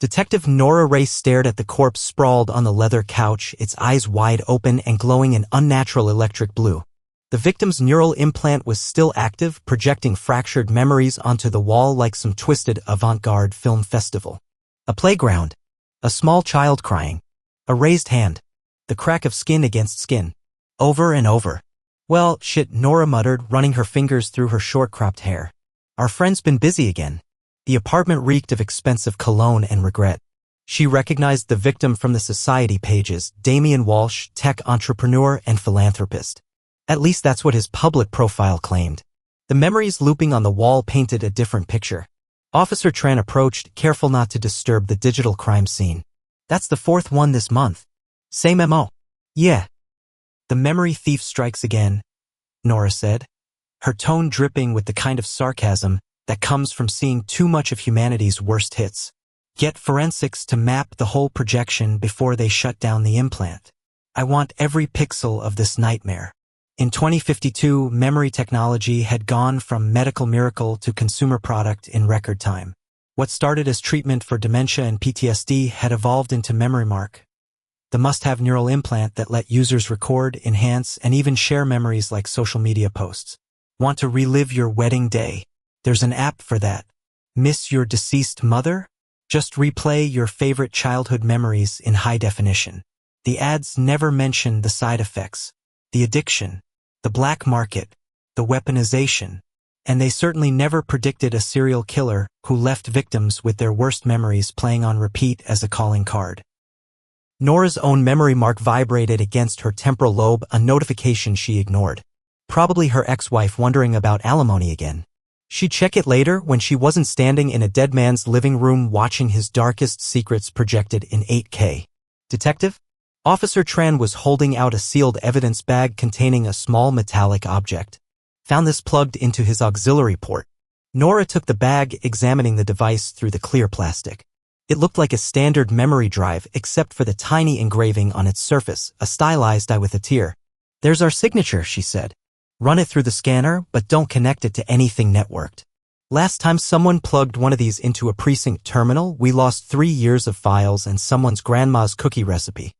Detective Nora Rey stared at the corpse sprawled on the leather couch, its eyes wide open and glowing an unnatural electric blue. The victim's neural implant was still active, projecting fractured memories onto the wall like some twisted avant-garde film festival. A playground. A small child crying. A raised hand. The crack of skin against skin. Over and over. Well, shit, Nora muttered, running her fingers through her short-cropped hair. Our friend's been busy again. The apartment reeked of expensive cologne and regret. She recognized the victim from the society pages, Damian Walsh, tech entrepreneur and philanthropist. At least that's what his public profile claimed. The memories looping on the wall painted a different picture. Officer Tran approached, careful not to disturb the digital crime scene. That's the fourth one this month. Same MO. Yeah. The memory thief strikes again, Nora said, her tone dripping with the kind of sarcasm that comes from seeing too much of humanity's worst hits. Get forensics to map the whole projection before they shut down the implant. I want every pixel of this nightmare. In 2052, memory technology had gone from medical miracle to consumer product in record time. What started as treatment for dementia and PTSD had evolved into memory mark. The must-have neural implant that let users record, enhance, and even share memories like social media posts. Want to relive your wedding day? There's an app for that. Miss your deceased mother? Just replay your favorite childhood memories in high definition. The ads never mention the side effects, the addiction, the black market, the weaponization, and they certainly never predicted a serial killer who left victims with their worst memories playing on repeat as a calling card. Nora's own memory mark vibrated against her temporal lobe, a notification she ignored. Probably her ex-wife wondering about alimony again. She'd check it later when she wasn't standing in a dead man's living room watching his darkest secrets projected in 8K. Detective? Officer Tran was holding out a sealed evidence bag containing a small metallic object. Found this plugged into his auxiliary port. Nora took the bag, examining the device through the clear plastic. It looked like a standard memory drive except for the tiny engraving on its surface, a stylized eye with a tear. There's our signature, she said. Run it through the scanner, but don't connect it to anything networked. Last time someone plugged one of these into a precinct terminal, we lost 3 years of files and someone's grandma's cookie recipe.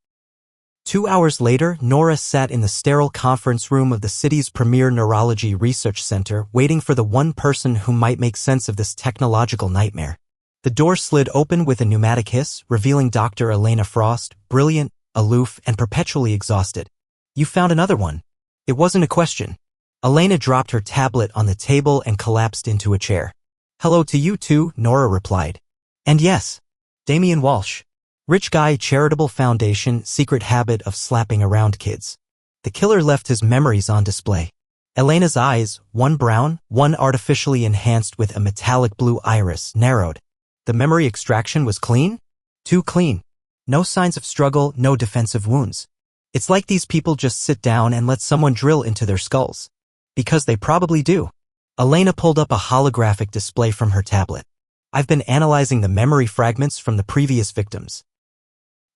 2 hours later, Nora sat in the sterile conference room of the city's premier neurology research center, waiting for the one person who might make sense of this technological nightmare. The door slid open with a pneumatic hiss, revealing Dr. Elena Frost, brilliant, aloof, and perpetually exhausted. You found another one. It wasn't a question. Elena dropped her tablet on the table and collapsed into a chair. Hello to you too, Nora replied. And yes, Damian Walsh. Rich guy, charitable foundation, secret habit of slapping around kids. The killer left his memories on display. Elena's eyes, one brown, one artificially enhanced with a metallic blue iris, narrowed. The memory extraction was clean? Too clean. No signs of struggle, no defensive wounds. It's like these people just sit down and let someone drill into their skulls. Because they probably do. Elena pulled up a holographic display from her tablet. I've been analyzing the memory fragments from the previous victims.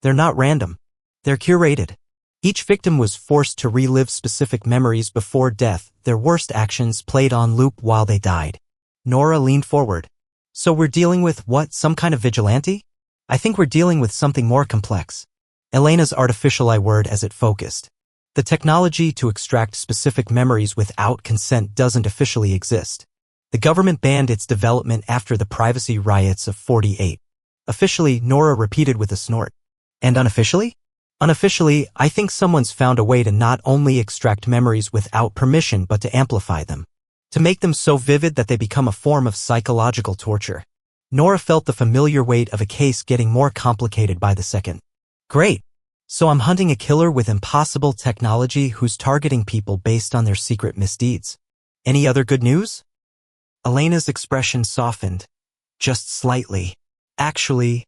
They're not random. They're curated. Each victim was forced to relive specific memories before death, their worst actions played on loop while they died. Nora leaned forward. So we're dealing with what, some kind of vigilante? I think we're dealing with something more complex. Elena's artificial eye whirred as it focused. The technology to extract specific memories without consent doesn't officially exist. The government banned its development after the privacy riots of '48. Officially, Nora repeated with a snort. And unofficially? Unofficially, I think someone's found a way to not only extract memories without permission but to amplify them. To make them so vivid that they become a form of psychological torture. Nora felt the familiar weight of a case getting more complicated by the second. Great. So I'm hunting a killer with impossible technology who's targeting people based on their secret misdeeds. Any other good news? Elena's expression softened. Just slightly. Actually,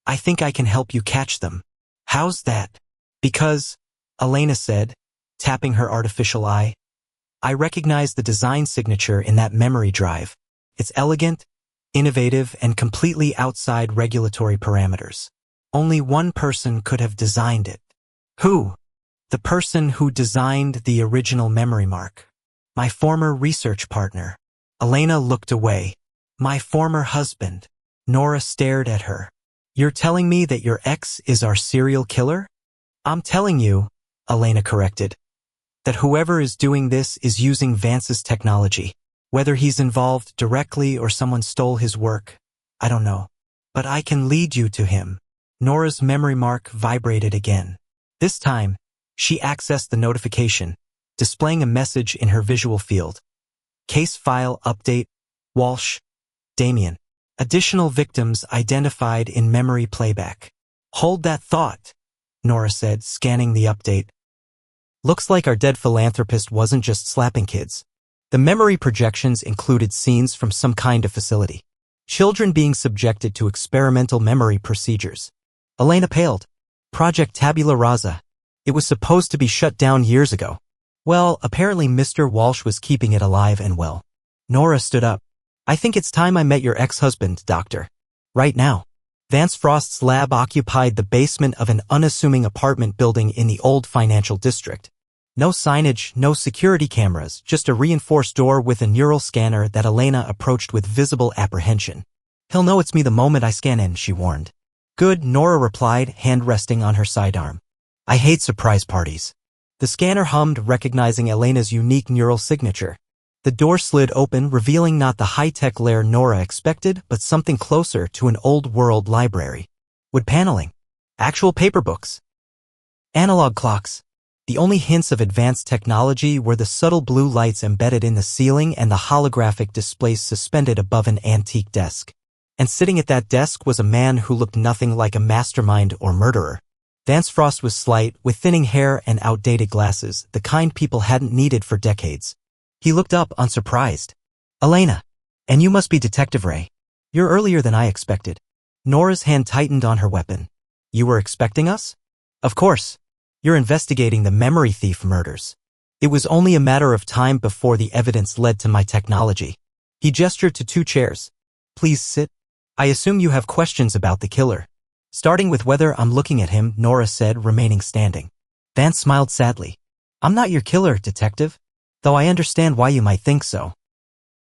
I think I can help you catch them. How's that? Because, Elena said, tapping her artificial eye, I recognize the design signature in that memory drive. It's elegant, innovative, and completely outside regulatory parameters. Only one person could have designed it. Who? The person who designed the original memory mark. My former research partner. Elena looked away. My former husband. Nora stared at her. You're telling me that your ex is our serial killer? I'm telling you, Elena corrected, that whoever is doing this is using Vance's technology. Whether he's involved directly or someone stole his work, I don't know. But I can lead you to him. Nora's memory mark vibrated again. This time, she accessed the notification, displaying a message in her visual field. Case file update, Walsh, Damien. Additional victims identified in memory playback. Hold that thought, Nora said, scanning the update. Looks like our dead philanthropist wasn't just slapping kids. The memory projections included scenes from some kind of facility. Children being subjected to experimental memory procedures. Elena paled. Project Tabula Rasa. It was supposed to be shut down years ago. Well, apparently Mr. Walsh was keeping it alive and well. Nora stood up. I think it's time I met your ex-husband, Doctor. Right now. Vance Frost's lab occupied the basement of an unassuming apartment building in the old financial district. No signage, no security cameras, just a reinforced door with a neural scanner that Elena approached with visible apprehension. He'll know it's me the moment I scan in, she warned. Good, Nora replied, hand resting on her sidearm. I hate surprise parties. The scanner hummed, recognizing Elena's unique neural signature. The door slid open, revealing not the high-tech lair Nora expected, but something closer to an old-world library. Wood paneling. Actual paper books. Analog clocks. The only hints of advanced technology were the subtle blue lights embedded in the ceiling and the holographic displays suspended above an antique desk. And sitting at that desk was a man who looked nothing like a mastermind or murderer. Vance Frost was slight, with thinning hair and outdated glasses, the kind people hadn't needed for decades. He looked up, unsurprised. Elena. And you must be Detective Rey. You're earlier than I expected. Nora's hand tightened on her weapon. You were expecting us? Of course. You're investigating the memory thief murders. It was only a matter of time before the evidence led to my technology. He gestured to 2 chairs. Please sit. I assume you have questions about the killer. Starting with whether I'm looking at him, Nora said, remaining standing. Vance smiled sadly. I'm not your killer, Detective. Though I understand why you might think so.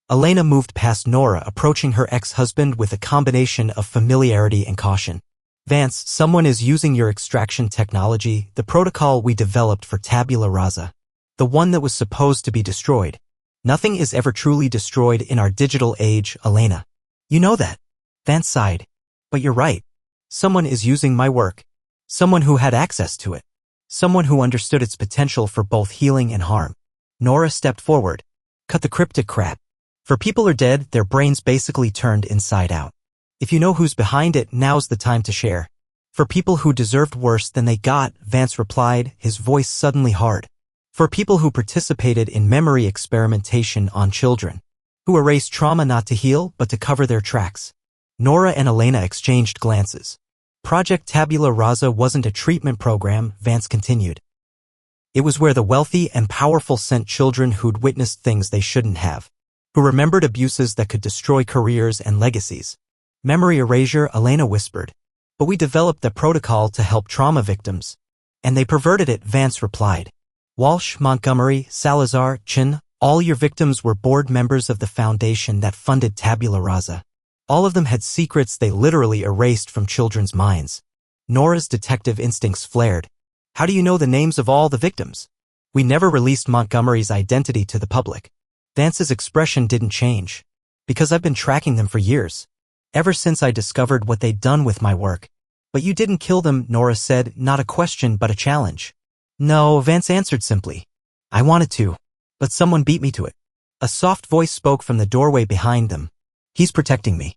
Elena moved past Nora, approaching her ex-husband with a combination of familiarity and caution. Vance, someone is using your extraction technology, the protocol we developed for Tabula Rasa. The one that was supposed to be destroyed. Nothing is ever truly destroyed in our digital age, Elena. You know that. Vance sighed. But you're right. Someone is using my work. Someone who had access to it. Someone who understood its potential for both healing and harm. Nora stepped forward. Cut the cryptic crap. For people are dead, their brains basically turned inside out. If you know who's behind it, now's the time to share. For people who deserved worse than they got, Vance replied, his voice suddenly hard. For people who participated in memory experimentation on children. Who erased trauma not to heal, but to cover their tracks. Nora and Elena exchanged glances. Project Tabula Rasa wasn't a treatment program, Vance continued. It was where the wealthy and powerful sent children who'd witnessed things they shouldn't have. Who remembered abuses that could destroy careers and legacies. Memory erasure, Elena whispered. But we developed the protocol to help trauma victims. And they perverted it, Vance replied. Walsh, Montgomery, Salazar, Chin, all your victims were board members of the foundation that funded Tabula Rasa. All of them had secrets they literally erased from children's minds. Nora's detective instincts flared. How do you know the names of all the victims? We never released Montgomery's identity to the public. Vance's expression didn't change. Because I've been tracking them for years. Ever since I discovered what they'd done with my work. But you didn't kill them, Nora said, not a question but a challenge. No, Vance answered simply. I wanted to. But someone beat me to it. A soft voice spoke from the doorway behind them. He's protecting me.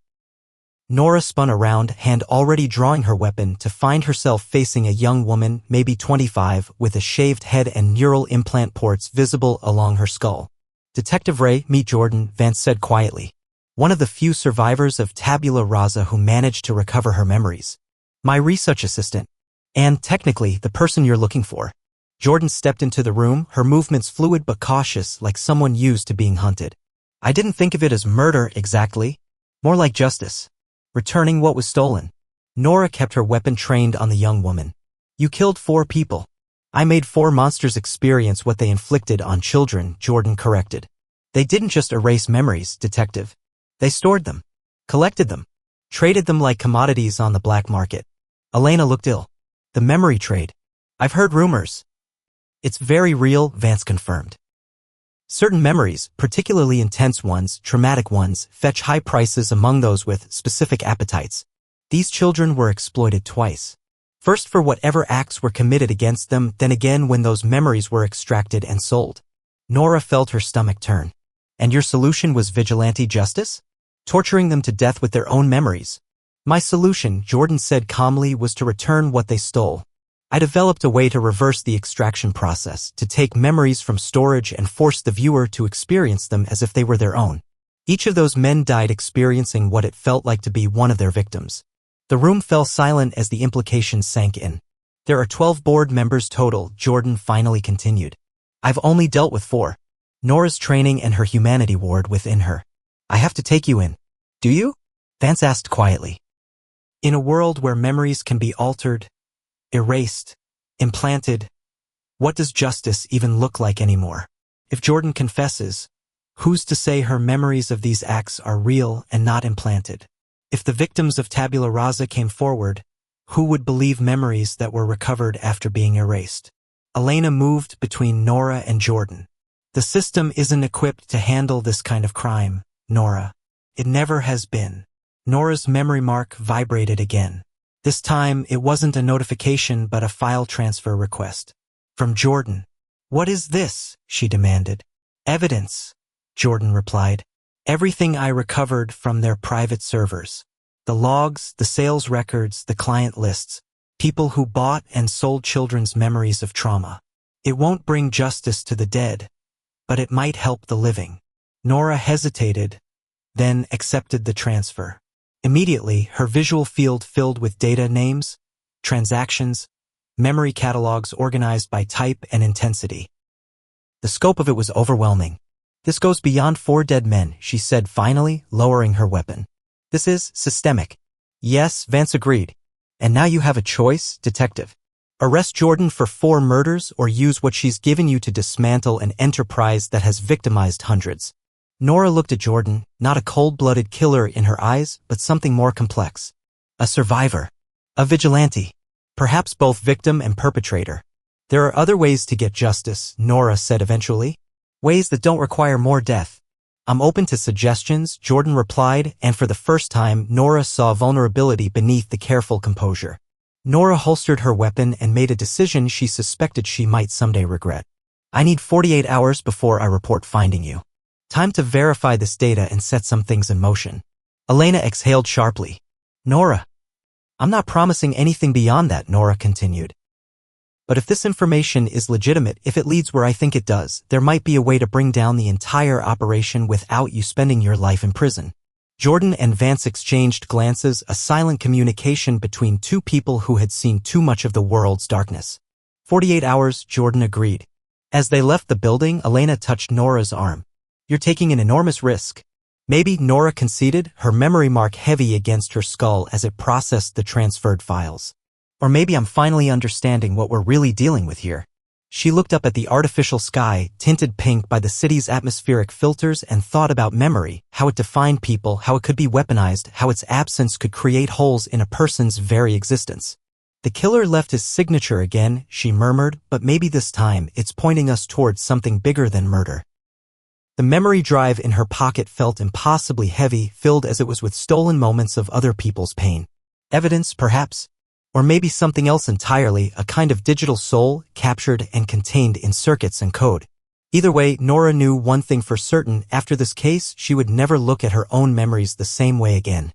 Nora spun around, hand already drawing her weapon, to find herself facing a young woman, maybe 25, with a shaved head and neural implant ports visible along her skull. Detective Rey, meet Jordan, Vance said quietly. One of the few survivors of Tabula Rasa who managed to recover her memories. My research assistant. And, technically, the person you're looking for. Jordan stepped into the room, her movements fluid but cautious, like someone used to being hunted. I didn't think of it as murder, exactly. More like justice. Returning what was stolen. Nora kept her weapon trained on the young woman. You killed 4 people. I made 4 monsters experience what they inflicted on children, Jordan corrected. They didn't just erase memories, Detective. They stored them. Collected them. Traded them like commodities on the black market. Elena looked ill. The memory trade. I've heard rumors. It's very real, Vance confirmed. Certain memories, particularly intense ones, traumatic ones, fetch high prices among those with specific appetites. These children were exploited twice. First for whatever acts were committed against them, then again when those memories were extracted and sold. Nora felt her stomach turn. And your solution was vigilante justice? Torturing them to death with their own memories. My solution, Jordan said calmly, was to return what they stole. I developed a way to reverse the extraction process, to take memories from storage and force the viewer to experience them as if they were their own. Each of those men died experiencing what it felt like to be one of their victims. The room fell silent as the implications sank in. There are 12 board members total, Jordan finally continued. I've only dealt with 4. Nora's training and her humanity ward within her. I have to take you in. Do you? Vance asked quietly. In a world where memories can be altered, erased, implanted, what does justice even look like anymore? If Jordan confesses, who's to say her memories of these acts are real and not implanted? If the victims of Tabula Rasa came forward, who would believe memories that were recovered after being erased? Elena moved between Nora and Jordan. The system isn't equipped to handle this kind of crime, Nora. It never has been. Nora's memory mark vibrated again. This time, it wasn't a notification but a file transfer request. From Jordan. What is this? She demanded. Evidence, Jordan replied. Everything I recovered from their private servers. The logs, the sales records, the client lists. People who bought and sold children's memories of trauma. It won't bring justice to the dead, but it might help the living. Nora hesitated, then accepted the transfer. Immediately, her visual field filled with data names, transactions, memory catalogs organized by type and intensity. The scope of it was overwhelming. This goes beyond 4 dead men, she said finally, lowering her weapon. This is systemic. Yes, Vance agreed. And now you have a choice, detective. Arrest Jordan for 4 murders or use what she's given you to dismantle an enterprise that has victimized hundreds. Nora looked at Jordan, not a cold-blooded killer in her eyes, but something more complex. A survivor. A vigilante. Perhaps both victim and perpetrator. There are other ways to get justice, Nora said eventually. Ways that don't require more death. I'm open to suggestions, Jordan replied, and for the first time, Nora saw vulnerability beneath the careful composure. Nora holstered her weapon and made a decision she suspected she might someday regret. I need 48 hours before I report finding you. Time to verify this data and set some things in motion. Elena exhaled sharply. Nora. I'm not promising anything beyond that, Nora continued. But if this information is legitimate, if it leads where I think it does, there might be a way to bring down the entire operation without you spending your life in prison. Jordan and Vance exchanged glances, a silent communication between 2 people who had seen too much of the world's darkness. 48 hours, Jordan agreed. As they left the building, Elena touched Nora's arm. You're taking an enormous risk. Maybe, Nora conceded, her memory mark heavy against her skull as it processed the transferred files. Or maybe I'm finally understanding what we're really dealing with here. She looked up at the artificial sky, tinted pink by the city's atmospheric filters, and thought about memory, how it defined people, how it could be weaponized, how its absence could create holes in a person's very existence. The killer left his signature again, she murmured, but maybe this time it's pointing us towards something bigger than murder. The memory drive in her pocket felt impossibly heavy, filled as it was with stolen moments of other people's pain. Evidence, perhaps? Or maybe something else entirely, a kind of digital soul, captured and contained in circuits and code. Either way, Nora knew one thing for certain: after this case, she would never look at her own memories the same way again.